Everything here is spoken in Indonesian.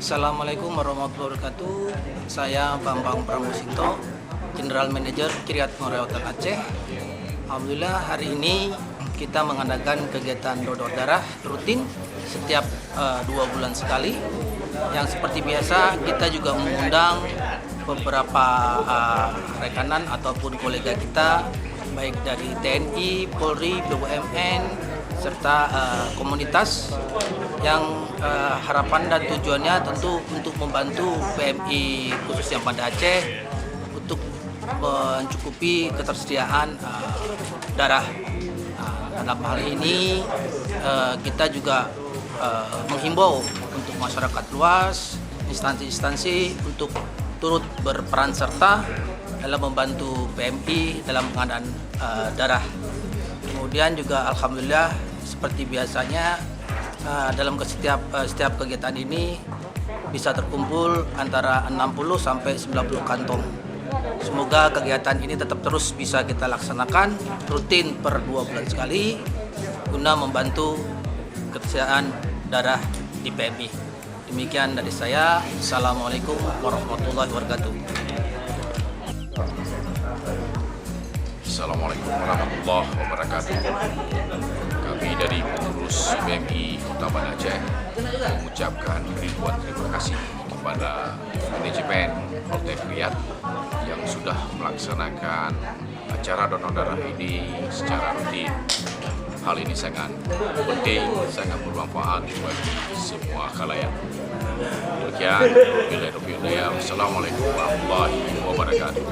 Assalamualaikum warahmatullahi wabarakatuh. Saya Bambang Pramusinto, General Manager Kiryat Moreotel Aceh. Alhamdulillah hari ini kita mengadakan kegiatan donor darah rutin setiap 2 bulan sekali. Yang seperti biasa kita juga mengundang beberapa rekanan ataupun kolega kita baik dari TNI, Polri, BUMN, serta komunitas yang harapan dan tujuannya tentu untuk membantu PMI khususnya pada Aceh untuk mencukupi ketersediaan darah. Dalam hal ini kita juga menghimbau untuk masyarakat luas, instansi-instansi untuk turut berperan serta dalam membantu PMI dalam pengadaan darah. Kemudian juga alhamdulillah seperti biasanya dalam setiap kegiatan ini bisa terkumpul antara 60 sampai 90 kantong. Semoga kegiatan ini tetap terus bisa kita laksanakan rutin per 2 bulan sekali guna membantu ketersediaan darah di PMI. Demikian dari saya. Assalamualaikum warahmatullahi wabarakatuh. Assalamualaikum warahmatullahi wabarakatuh. Kami dari pengurus PMI Kota Banda Aceh mengucapkan ribuan terima kasih kepada manajemen Hotel Kiryat yang sudah melaksanakan acara donor darah ini secara rutin. Hal ini sangat penting, sangat bermanfaat bagi semua khalayak. Demikian, Assalamualaikum warahmatullahi wabarakatuh.